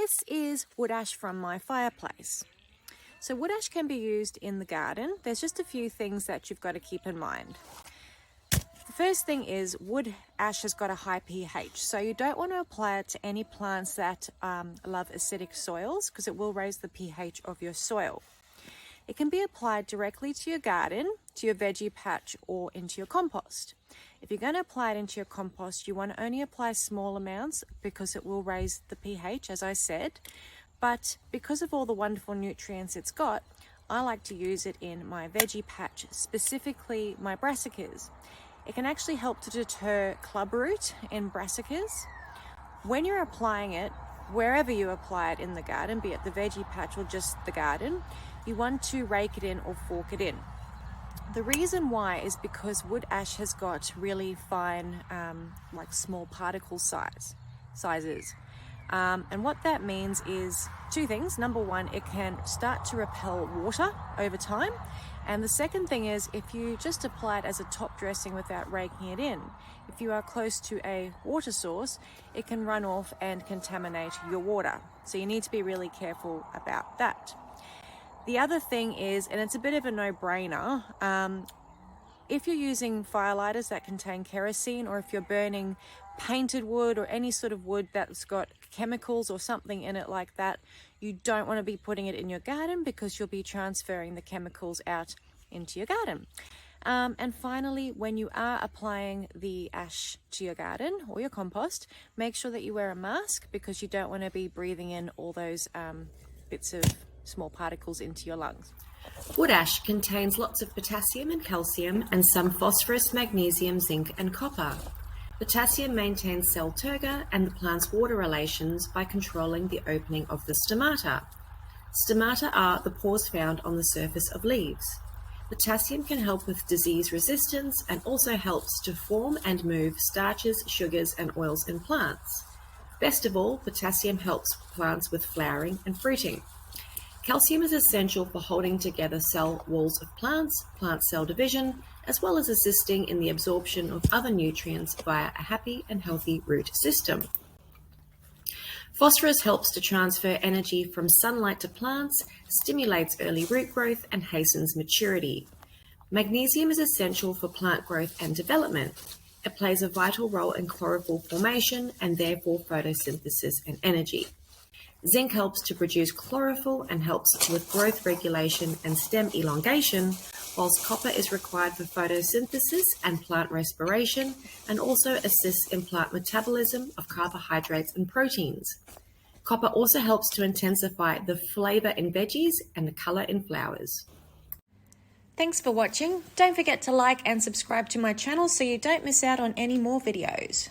This is wood ash from my fireplace. So wood ash can be used in the garden. There's just a few things that you've got to keep in mind. The first thing is wood ash has got a high pH, so you don't want to apply it to any plants that love acidic soils, because it will raise the pH of your soil. It can be applied directly to your garden, to your veggie patch, or into your compost. If you're going to apply it into your compost, you want to only apply small amounts because it will raise the pH, as I said. But because of all the wonderful nutrients it's got, I like to use it in my veggie patch, specifically my brassicas. It can actually help to deter clubroot in brassicas. When you're applying it, wherever you apply it in the garden, be it the veggie patch or just the garden, you want to rake it in or fork it in. The reason why is because wood ash has got really fine, like small particle sizes. And what that means is two things. Number one, it can start to repel water over time. And the second thing is, if you just apply it as a top dressing without raking it in, if you are close to a water source, it can run off and contaminate your water. So you need to be really careful about that. The other thing is, and it's a bit of a no-brainer, if you're using firelighters that contain kerosene, or if you're burning painted wood or any sort of wood that's got chemicals or something in it like that, you don't want to be putting it in your garden because you'll be transferring the chemicals out into your garden. And finally, when you are applying the ash to your garden or your compost, make sure that you wear a mask because you don't want to be breathing in all those bits of small particles into your lungs. Wood ash contains lots of potassium and calcium and some phosphorus, magnesium, zinc and copper. Potassium maintains cell turgor and the plant's water relations by controlling the opening of the stomata. Stomata are the pores found on the surface of leaves. Potassium can help with disease resistance and also helps to form and move starches, sugars and oils in plants. Best of all, potassium helps plants with flowering and fruiting. Calcium is essential for holding together cell walls of plants, plant cell division, as well as assisting in the absorption of other nutrients via a happy and healthy root system. Phosphorus helps to transfer energy from sunlight to plants, stimulates early root growth, and hastens maturity. Magnesium is essential for plant growth and development. It plays a vital role in chlorophyll formation and therefore photosynthesis and energy. Zinc helps to produce chlorophyll and helps with growth regulation and stem elongation, whilst copper is required for photosynthesis and plant respiration, and also assists in plant metabolism of carbohydrates and proteins. Copper also helps to intensify the flavour in veggies and the colour in flowers. Thanks for watching. Don't forget to like and subscribe to my channel so you don't miss out on any more videos.